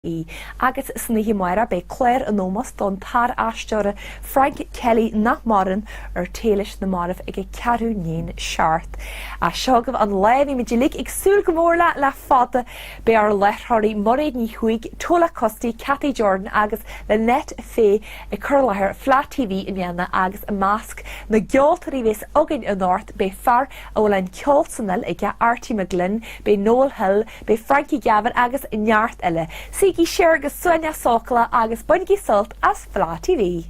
agus sníhi maira be Claire Anomas don tar asteore Frank Kelly nach marin télis na marif ag cearú nín seart. A seogam an levi me jilik ag súl gomórla le fada be ar letharí morid ní chuig Tola Costi, Cathy Jordan agus le net fé I curlaher Flat TV in Vienna agus a mask na geoltarí vis ogin in North be far ólein ceolsanil ag Artie McGlynn be Noel Hill be Frankie Gavin agus Nart elle. Sigi share agus Sonia Sokla agus Bungie Salt as Flat TV.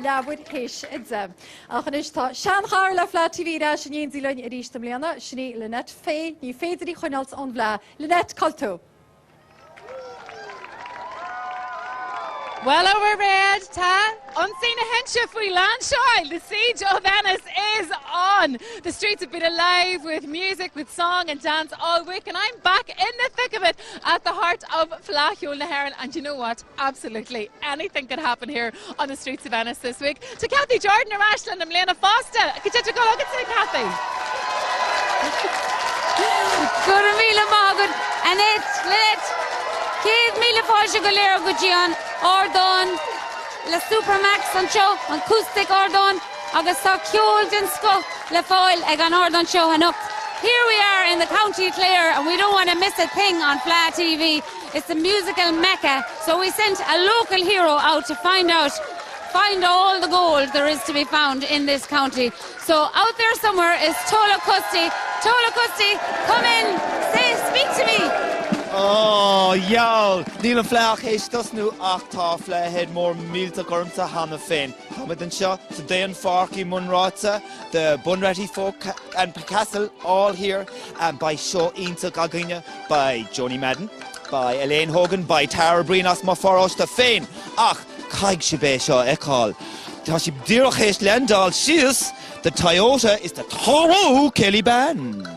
Labwood Hish Idzem. Achanishta Shan Harla Flat TV Rash and Yin Zilan Erish Tamliana, Shni Lynette Fay, New Fadri Honals on Vla, Lynette Colto. Well over red, ta unseen a hensha for Lanshaw. The siege of Venice is on. The streets have been alive with music, with song and dance all week, and I'm back in the thick of it at the heart of Flachul Naharan. And you know what? Absolutely anything could happen here on the streets of Venice this week. To Cathy Jordan of Ashland and Lena Foster. Could you go look and say Cathy? Good Mila Magan and it's Keith Mila Foster Galera Gujian Ordon Le Supermax on show acoustic Ordon August Kyol Dinsko Le Foil Egan Ordon show and up. Here we are in the County Clare and we don't want to miss a thing on Flat TV. It's a musical mecca, so we sent a local hero out to find all the gold there is to be found in this county. So out there somewhere is Tola Costi. Tola Costi, come in, speak to me. Oh, yo! Níl an Flach is dus nu achtá flehead more mílta gormta hana féin. Hamid an seo, today an Farky Munrata, the Bunratty folk and Castle all here, and by Show Inta Gagina, by Joni Madden, by Elaine Hogan, by Tara Brinas Mafaros the Féin. Ach, Kaig Shibe Shaw Ekal. Tashib Dirochet Lendal Shiz, the Toyota is the Toro Kelly Band.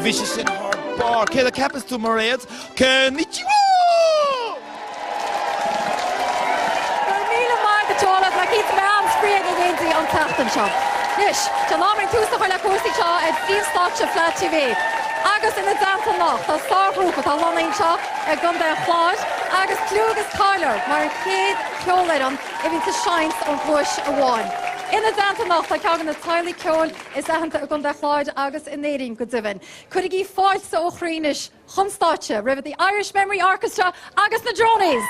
Vicious in hard bar. Kayla Kappas to Morads. Konnichiwa! Mila Marga Tola, like it's man spraying against the untapten shop. Yes, Janaming Tusta Hola Costi Shaw and Steve Stotch of Flat TV. Agus in the Danton Loch, the Star Group with a Lonning Shop, a Gunda Claude, Agus Klugas Tyler, Marquade Kjoleron, even to Shines on Bush a one. In the Danton Loch, the Kagan the Tylee Kjol is Ahanta Gunda Claude, Agus in Nadine Goodivin. Could he give false so Ochrinish, Humstacha, River the Irish Memory Orchestra, Agus the Dronies.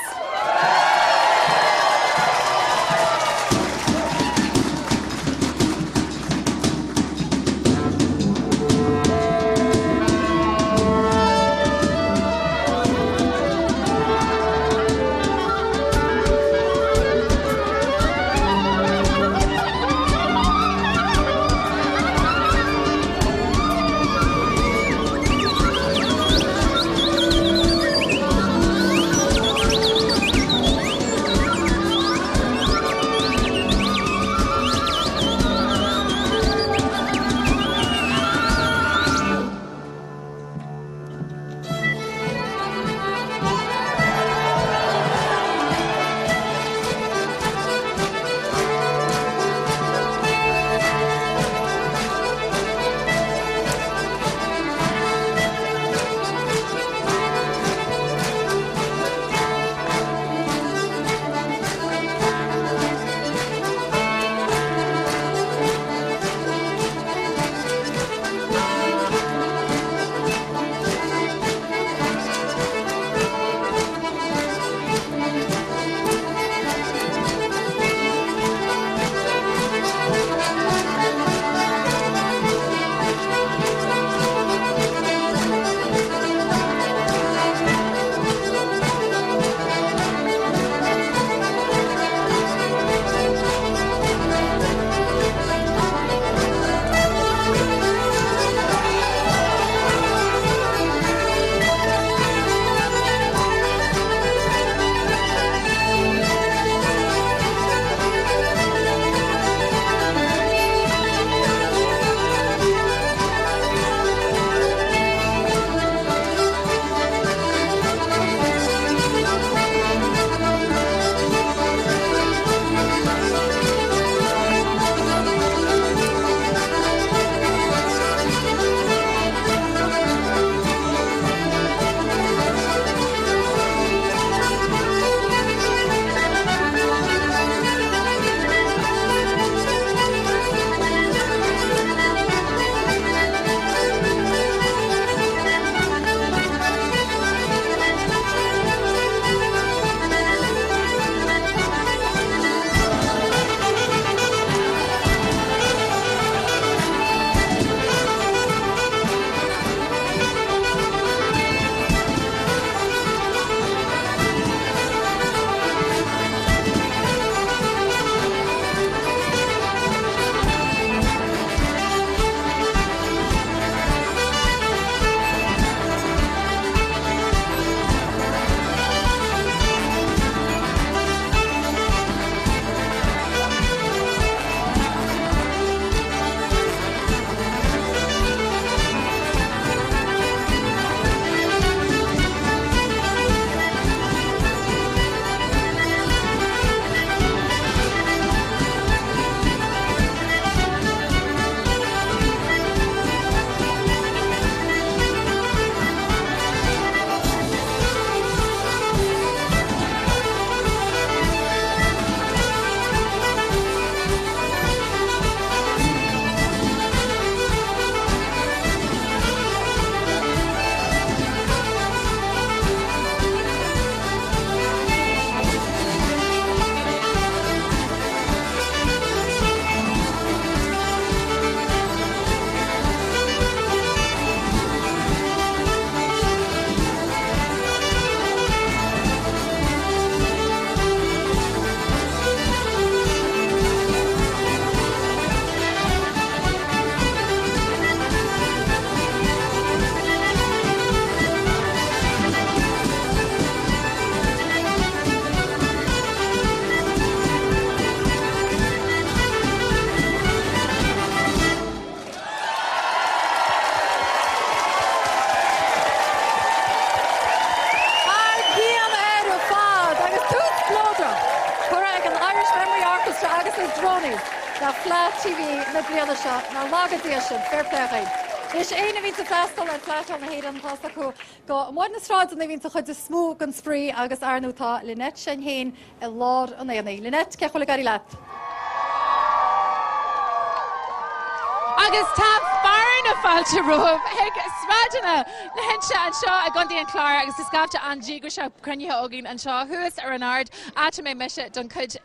Johnny, na Flat TV na bliana seo, na lagadíisian, fair play. Is éana vín a festal ar fleistal na héad an pasta go mhaid na sráid na vín a chud smó an sprí agus airnútá Lynette sin héin I lád an éanaí. Lynette, ce chola garí leat? Agus tá fearn a fáilte roimh ag sráidena na hense an seo a gcónaí an chláir agus is scábte an ddígur seo crunithe óginn an seo thuas ar an ard áte mé meise don chud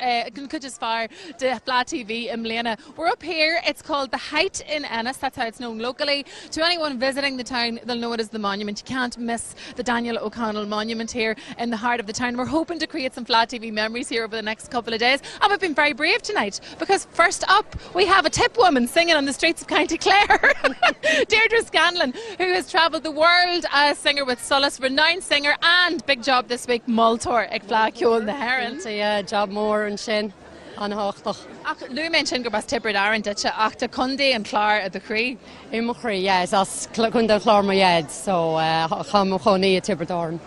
is fearr de Flat TV in Mbliana. We're up here, it's called the Height in Ennis, that's how it's known locally. To anyone visiting the town, they'll know it as the monument. You can't miss the Daniel O'Connell monument here in the heart of the town. We're hoping to create some Flat TV memories here over the next couple of days. And we've been very brave tonight because first up we have a tip woman singing on the streets of County Clare. Deirdre Scanlon, who has travelled the world as singer with Solace, renowned singer, and big job this week, Multor ag Flaciol na Heron. Yeah, job more and sin an hochtach. Ach, Lou mentioned go bas tipper Aaron ditcha ach ta Cundy and Clar at the Cree. In Machri, yes, as Cunda Clar my head, so chum choni a tipper dorn.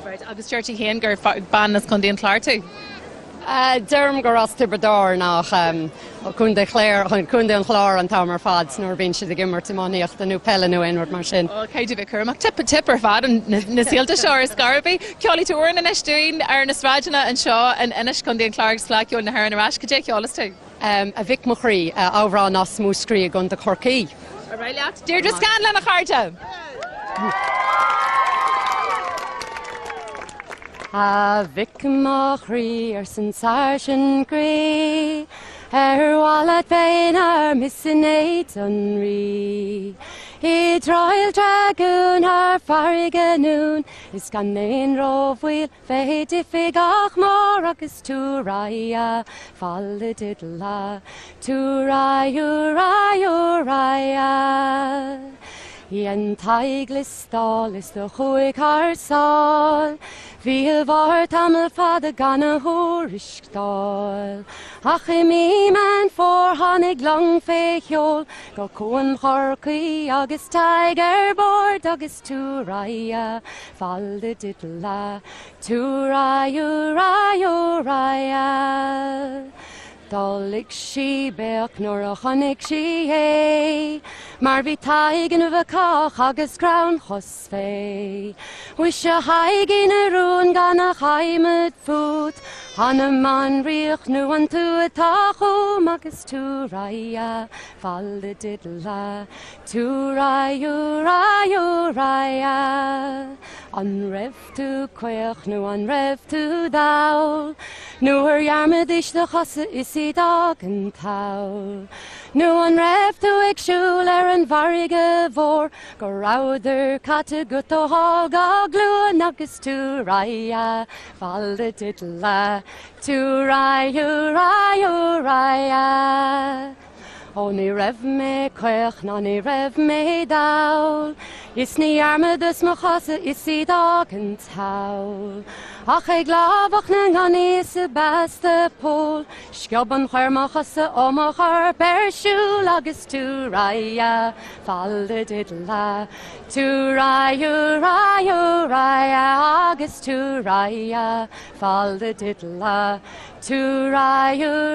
Right, agus Churchy Hain gur ban as Cundy and Clar too. Derm go as tipper dorn nach Cunda Clare, Cunda and Clar and Tamer fads nor bin she the gimmer to money of the new pella new inward mar sin. Okay, do Vicar Mac tipper fad and Nasilta Shore Scarby. Kioli to earn an Ishdoin, Ernest Rajana and Shaw and Inish Cundy and Clark's Flaciol and Heron Arash Kajek Yolis too. A Vic Machri, over nas Mooscree gun the Corky. Alright, lads. Deirdre Scanlon a Charta. A Vic Machri sin Sargent Grey. Wallet vein missing eight unree. He Royal Dragoon fariganoon is gannain rove wheel fade ifig ach more agus to raya falle diddla to raya Yen taiglis stall is the chuig haar sal Viel var tamil fada ganna horish stall Ach me man for hanig long feichol Go coen harki agus tiger board agus to raya Falde diddla to raya Dolig she beach nor a chonig she hey Mar vi taigen of a kach agus crown chosfei Wish a haigin a roon gan a chaimed foot Han a man riach nu an tu a tacho magus tu raya Falde diddla tu raya An rev tu quech nu an rev tu daul Nu her yarmedish the chosse is I dag and taul Nu an rev tu ag shul an varige vor Go rauder kate gut o hog a glu an agus tu raya Falde diddla tu raya O ni rev me quech na ni rev me daul Is ni armedus mo chosse is I dag and taul Ach ag glavach na gani se beste pol Skjob an chwermachase omach ar bershul agus tu raya Falde diddla tu raya agus tu raya Falde diddla tu raya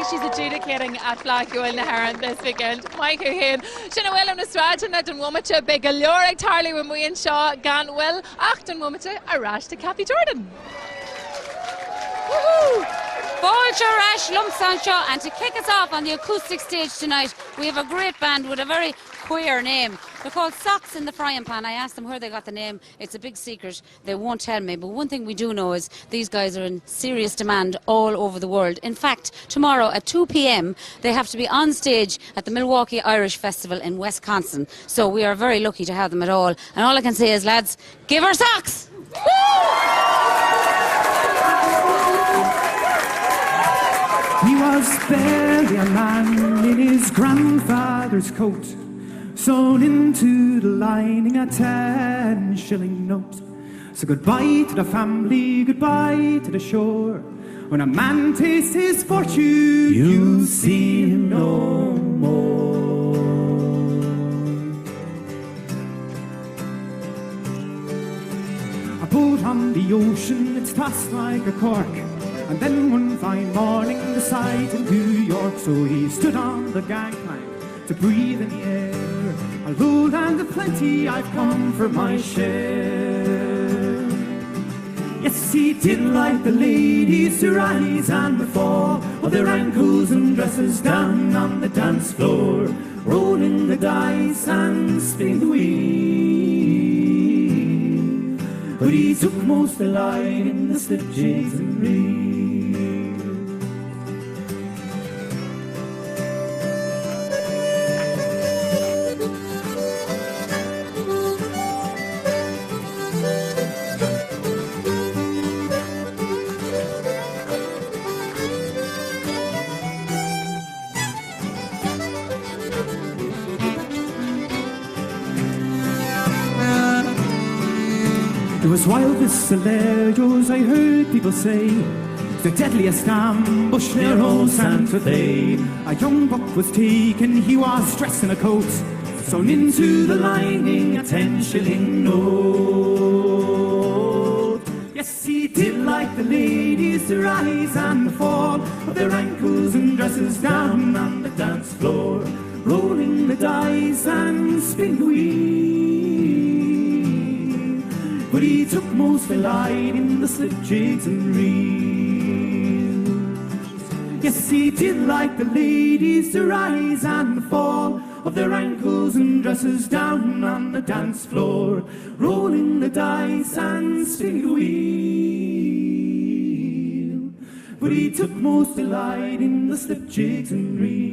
She's adjudicating at Flaciol na Heron this weekend. Mike O'Hain. Sinna Willem na Strajana don Womacha big Leoric Tarley when we in Shaw gan Will Achton Womacha Arash to Kathy Jordan. Woohoo! Bolger Ash Lumsan Shaw, and to kick us off on the acoustic stage tonight, we have a great band with a very queer name. They're called Socks in the Frying Pan. I asked them where they got the name. It's a big secret. They won't tell me. But one thing we do know is these guys are in serious demand all over the world. In fact, tomorrow at 2 p.m. they have to be on stage at the Milwaukee Irish Festival in Wisconsin. So we are very lucky to have them at all. And all I can say is, lads, give her socks! He was barely a man in his grandfather's coat, sewn into the lining a 10-shilling note. So goodbye to the family, goodbye to the shore. When a man tastes his fortune, you'll see him no more. ocean, it's tossed like a cork. And then one fine morning the sight of New York, so he stood on the gangplank to breathe in the air. Although land of plenty, I've come for my share. Yes, he did like the ladies to rise and to fall, with their ankles and dresses down on the dance floor, rolling the dice and spinning the wheel. But he took most delight in the slipjigs and reels. It was wild Vistaleros, I heard people say, the deadliest ambush near old Santa Fe. A young buck was taken, he was dressed in a coat, sewn into the lining a 10-shilling note. Yes, he did like the ladies to rise and to fall, with their ankles and dresses down on the dance floor, rolling the dice and spinning the wheel. But he took most delight in the slipjigs and reels. Yes, he did like the ladies to rise and fall, of their ankles and dresses down on the dance floor, rolling the dice and spinning the wheel. But he took most delight in the slipjigs and reels.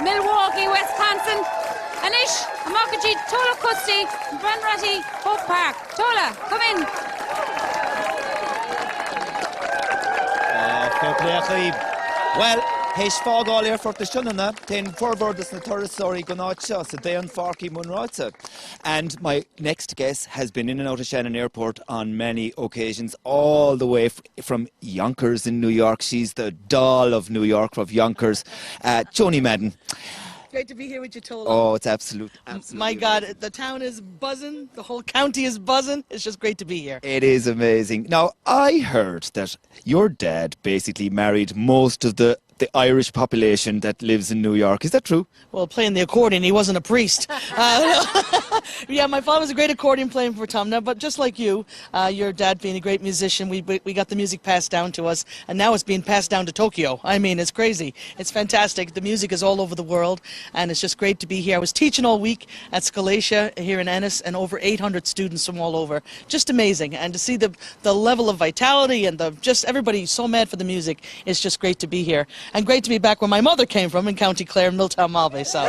Milwaukee, Wisconsin. Anish, Amakaji, Tola Kusti, Bunratty, Hope Park. Tola, come in. Fair play, Well, Heis fágáil airfort a sinnana, ten forwardas na Torresori Gonacha, so Dayan Farky Munrata. And my next guest has been in and out of Shannon Airport on many occasions, all the way from Yonkers in New York. She's the doll of New York, of Yonkers. Joni Madden. Great to be here with you, Tola. Oh, it's absolutely My God, the town is buzzing. The whole county is buzzing. It's just great to be here. It is amazing. Now, I heard that your dad basically married most of the Irish population that lives in New York. Is that true? Well, playing the accordion, he wasn't a priest. Yeah, my father was a great accordion playing for Tumna, but just like you, your dad being a great musician, we got the music passed down to us, and now it's being passed down to Tokyo. I mean, it's crazy. It's fantastic. The music is all over the world, and it's just great to be here. I was teaching all week at Scalatia here in Ennis, and over 800 students from all over. Just amazing. And to see the level of vitality and just everybody so mad for the music, it's just great to be here. And great to be back where my mother came from in County Clare, Milltown Malbay. So,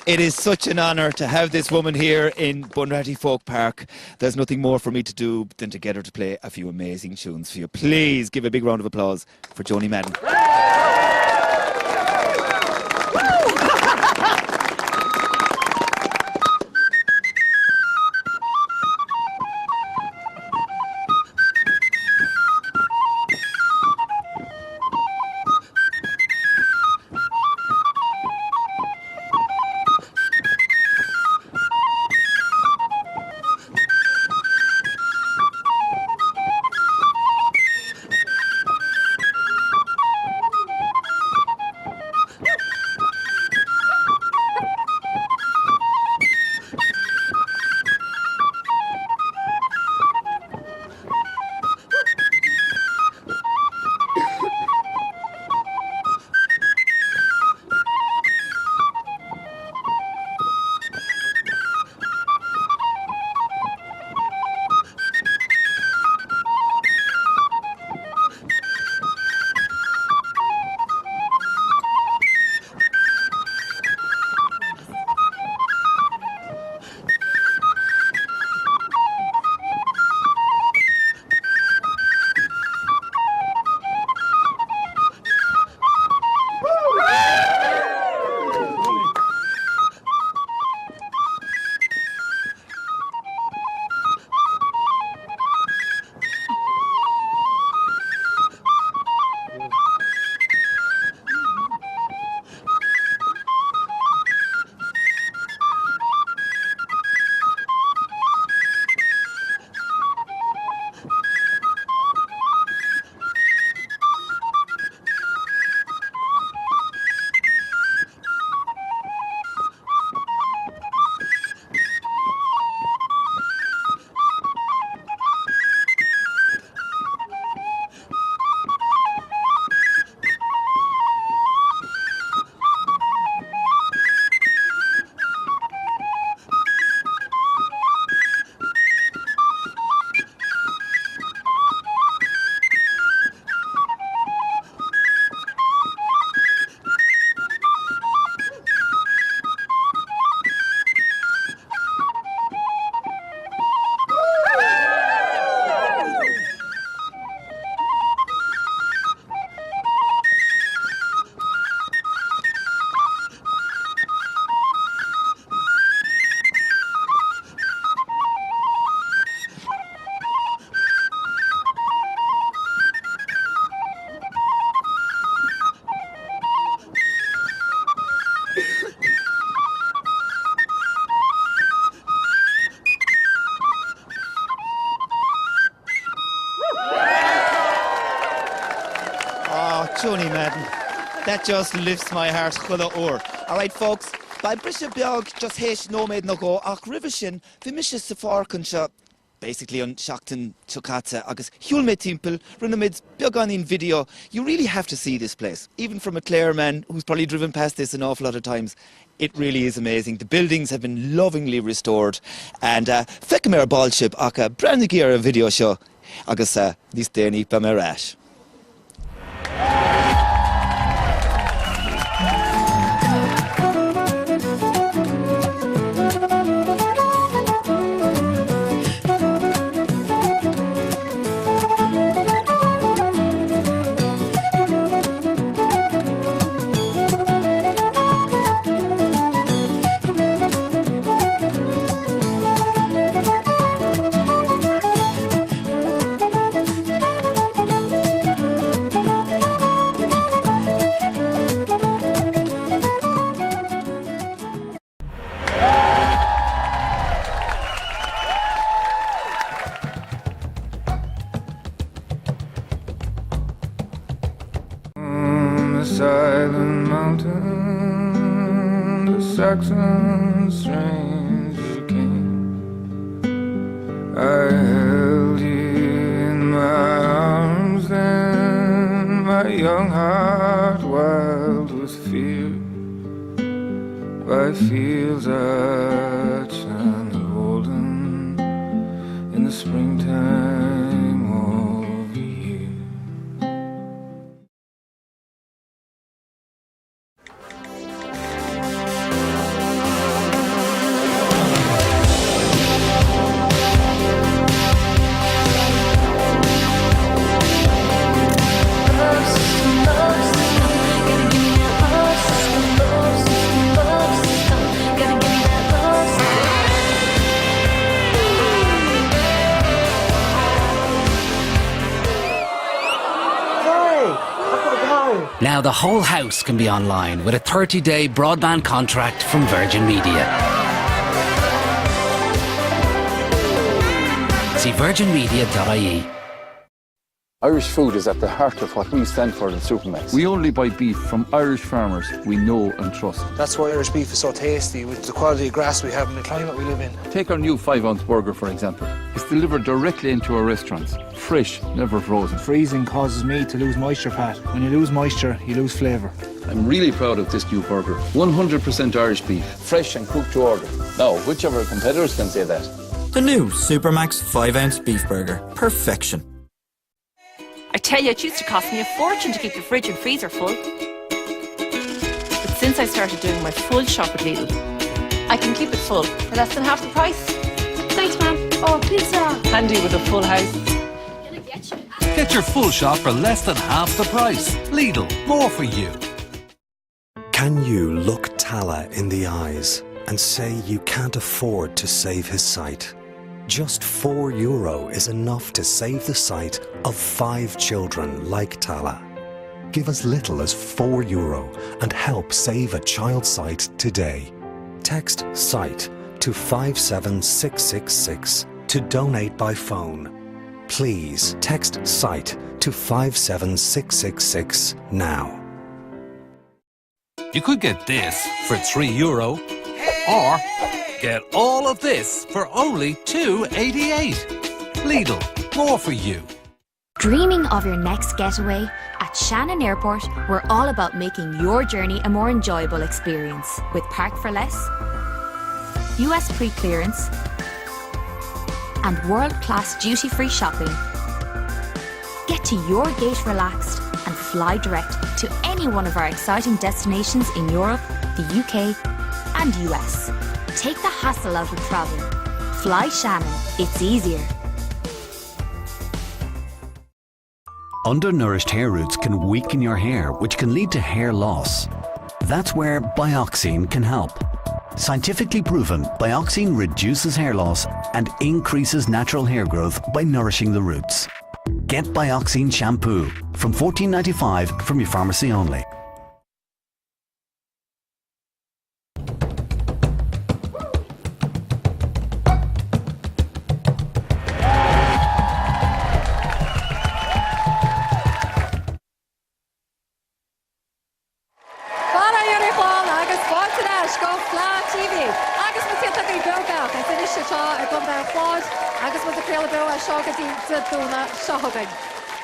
It is such an honour to have this woman here in Bunratty Folk Park. There's nothing more for me to do than to get her to play a few amazing tunes for you. Please give a big round of applause for Joni Madden. Joni Madden. That just lifts my heart chuile uair. All right, folks, by brise beag just héis nóméid nó go ach ribh sin bhí mise sa fárcan seo basically on seachtain tucata agus hiúlméid timpeall rinneméid beag an in video. You really have to see this place. Even from a Clare man who's probably driven past this an awful lot of times, it really is amazing. The buildings have been lovingly restored. And feicim ballship ach a brand new video show agus níos déanaí ba mé ráis. Saxon stranger king. I held you in my arms then, my young heart wild with fear, by fields that shine golden in the springtime of the year. Now the whole house can be online with a 30-day broadband contract from Virgin Media. See virginmedia.ie. Irish food is at the heart of what we stand for in Supermax. We only buy beef from Irish farmers we know and trust. That's why Irish beef is so tasty, with the quality of grass we have and the climate we live in. Take our new 5-ounce burger, for example. It's delivered directly into our restaurants. Fresh, never frozen. Freezing causes me to lose moisture, Pat. When you lose moisture, you lose flavour. I'm really proud of this new burger. 100% Irish beef, fresh and cooked to order. Now, which of our competitors can say that? The new Supermax 5-ounce beef burger. Perfection. I tell you, it used to cost me a fortune to keep the fridge and freezer full. But since I started doing my full shop at Lidl, I can keep it full for less than half the price. Thanks, Mum. Oh, pizza. Handy with a full house. Get your full shop for less than half the price. Lidl, more for you. Can you look Tala in the eyes and say you can't afford to save his sight? Just €4 is enough to save the sight of 5 children like Tala. Give as little as €4 and help save a child's sight today. Text SIGHT to 57666 to donate by phone. Please text SIGHT to 57666 now. You could get this for €3 or get all of this for only €2.88. Lidl, more for you. Dreaming of your next getaway? At Shannon Airport, we're all about making your journey a more enjoyable experience with Park for Less, US pre-clearance, and world-class duty-free shopping. Get to your gate relaxed and fly direct to any one of our exciting destinations in Europe, the UK, and US. Take the hassle out of travel. Fly Shannon. It's easier. Undernourished hair roots can weaken your hair, which can lead to hair loss. That's where Bioxine can help. Scientifically proven, Bioxine reduces hair loss and increases natural hair growth by nourishing the roots. Get Bioxine shampoo from $14.95 from your pharmacy only.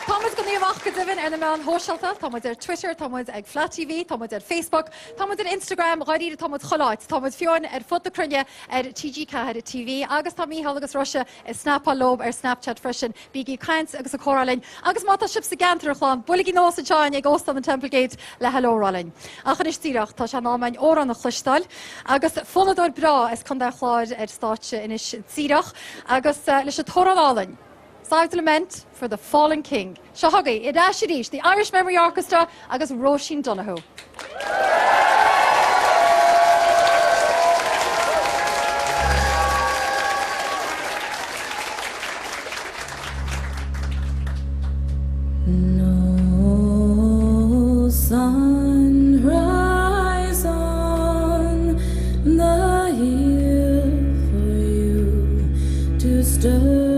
Thomas go níomach go duibhinn ar na meán hóseilta, Thomas ar Twitter, Thomas ag Flat TV, Thomas ar Facebook, Thomas ar Instagram, ráidí Thomas choláid, Thomas fiúin ar fud na crunne ar TG Cahad TV, agus tá míhall agus Russia is Snappa Lob ar Snapchat freisin, bígí Caints agus a Coralin, agus mátá sib sa gantar chláán, buligí nós a teáin ag ostan na Templegate le Hello Rollin. Achan is tíreach tá se námain óran na chluistal, agus fulladóir bra is chun chláid ar stáitse inis tíreach, agus leis a Toralálin. South Lament for the Fallen King. Shahagi, Idashirish, the Irish Memory Orchestra, agus Roisin Donoghue. No sunrise on the hill for you to stir.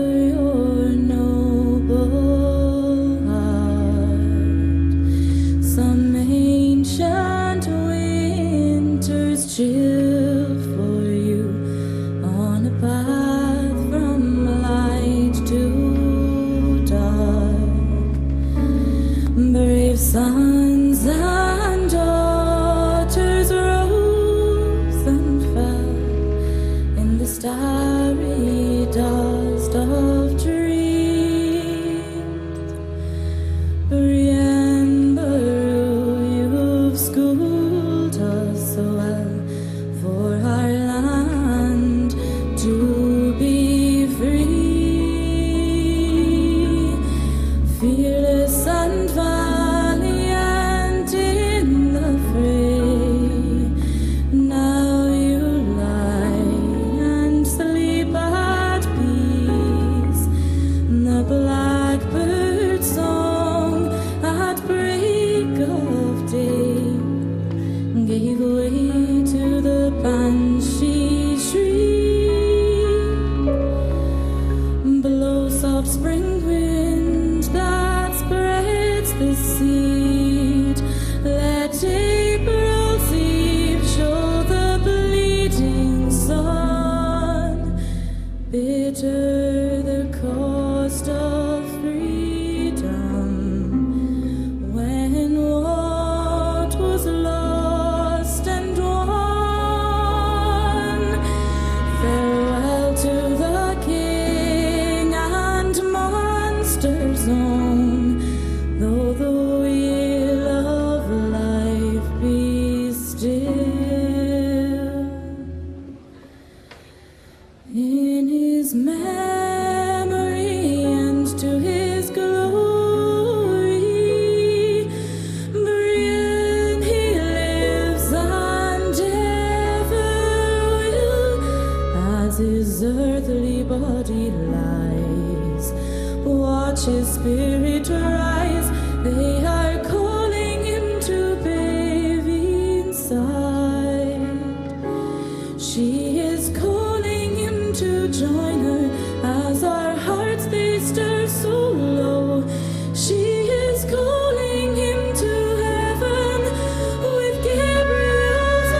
Some ancient watch his spirit rise. They are calling him to bathe inside. She is calling him to join her as our hearts they stir so low. She is calling him to heaven with Gabriel's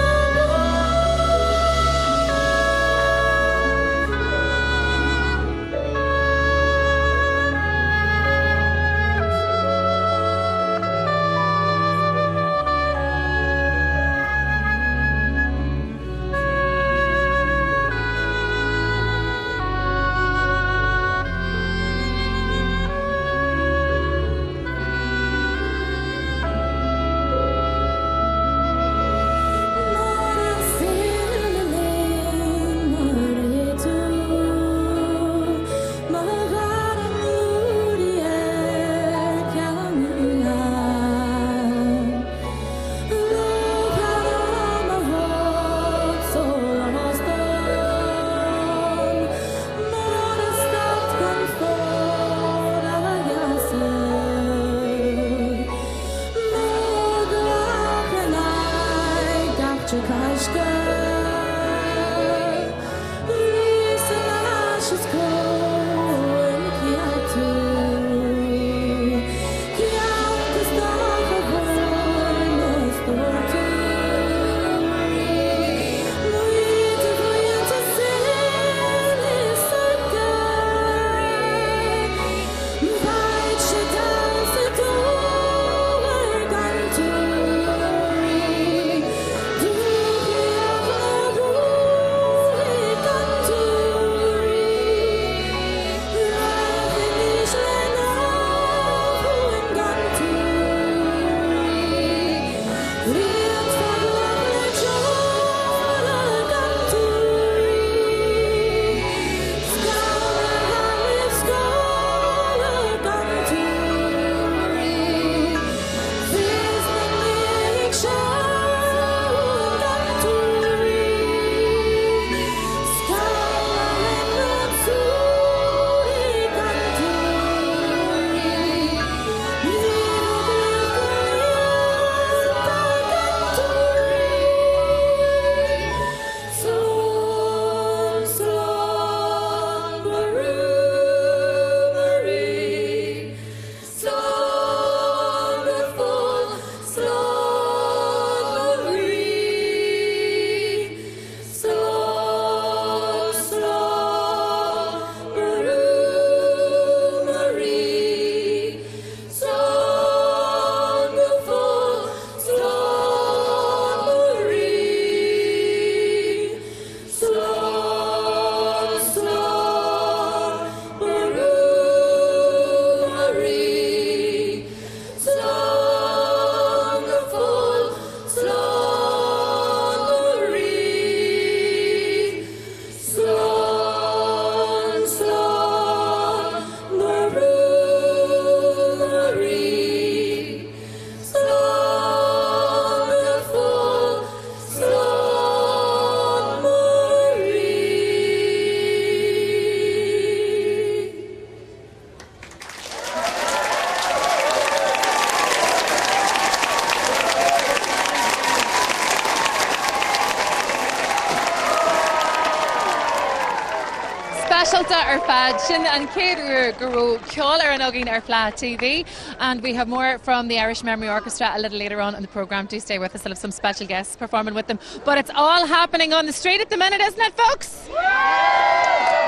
Specialta ar fad sin an céadú guru ceol ar an ógin ar Fleadh TV, and we have more from the Irish Memory Orchestra a little later on in the programme. Do stay with us. I'll have some special guests performing with them. But it's all happening on the street at the minute, isn't it, folks?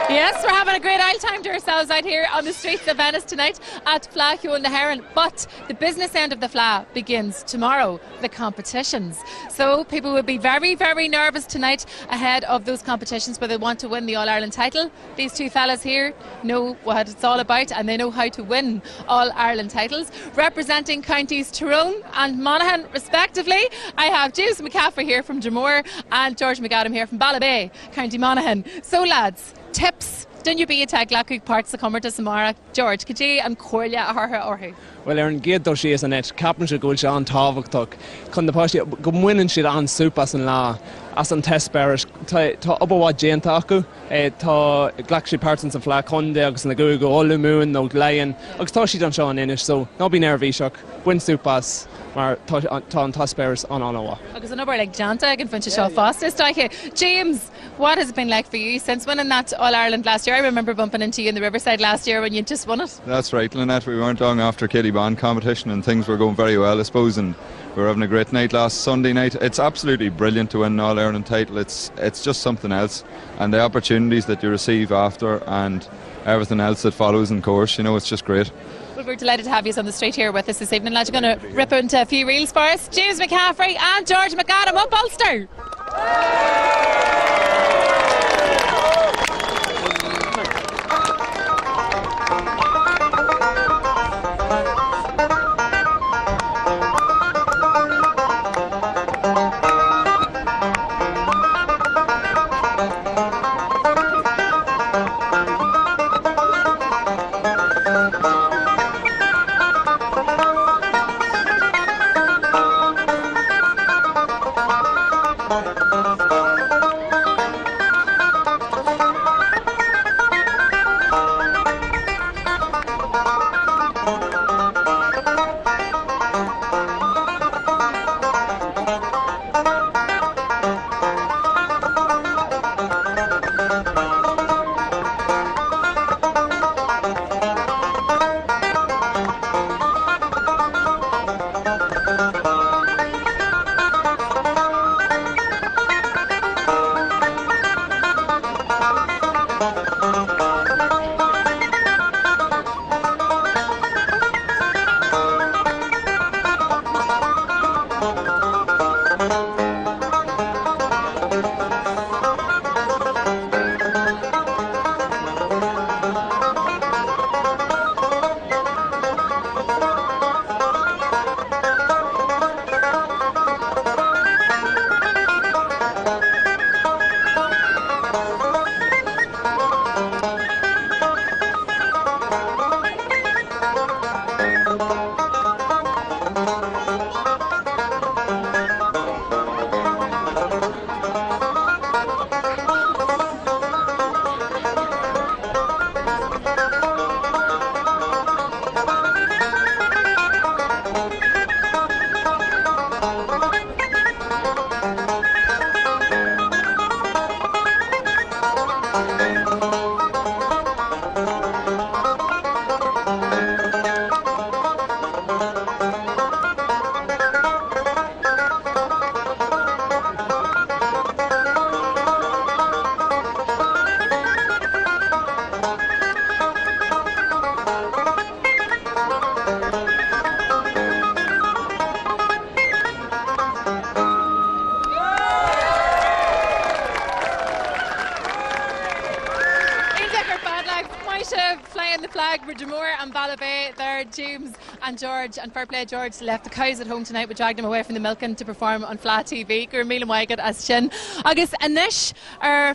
Yes, we're having a great old time to ourselves out here on the streets of Venice tonight at Fleadh Cheoil na HÉireann. But the business end of the Fleadh begins tomorrow, the competitions. So people will be very, very nervous tonight ahead of those competitions where they want to win the All-Ireland title. These two fellas here know what it's all about and they know how to win All-Ireland titles. Representing counties Tyrone and Monaghan respectively, I have James McCaffrey here from Dromore and George McAdam here from Ballabay, County Monaghan. So lads, tips Dun you be a tag glacu parts the comer to Samara, George, could you and Corlia or who? Well, an géad she is an net capan se goil se an táhachtach chun na páiste go muineann siad an súpas an lá as an testbearis tá abhá déanta acu tá ghlaic si páirtsan sa phleach chunde agus na go óla múin nó gléan agus tá siad an seo an inis so ná bí nervhíseach buin súpas mar tá an testbearis an anha. Agus an number like Janta ag an fin seo fastest. James, what has it been like for you since winning that All-Ireland last year? I remember bumping into you in the Riverside last year when you just won it. That's right, Lynette. We weren't long after Kelly Bond competition and things were going very well, I suppose, and we were having a great night last Sunday night. It's absolutely brilliant to win an All-Ireland title. It's just something else, and the opportunities that you receive after and everything else that follows in course, it's just great. Well, we're delighted to have you on the street here with us this evening, lads. You're going to rip into a few reels for us. James McCaffrey and George McAdam up Ulster. flying the flag for Jamore and Ballabay there. James and George, and fair play George, left the cows at home tonight. We dragged them away from the milking to perform on Flat TV. Gur míle maigad as sin. Agus anish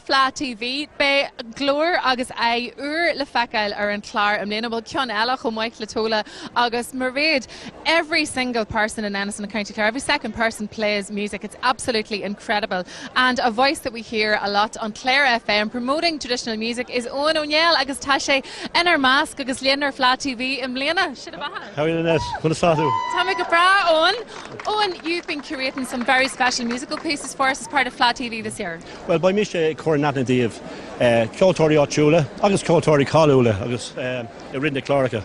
Flat TV be glór agus ai le fecail an clár am léana bhil ceann eile chun maic le tóla agus mar réad. Every single person in Ennis and County Clare, every second person plays music. It's absolutely incredible. And a voice that we hear a lot on Clare FM promoting traditional music is Owen O'Neill agus Tashe in our mask agus Leanar Flat TV in Mlena. How are you, Innes? Tammy Gabra, Owen. Owen, you've been curating some very special musical pieces for us as part of Flat TV this year. Well, by Misha Coronatna Dave, Kyotori Ochula, agus Kyotori Kalula, agus Rinda Clorica.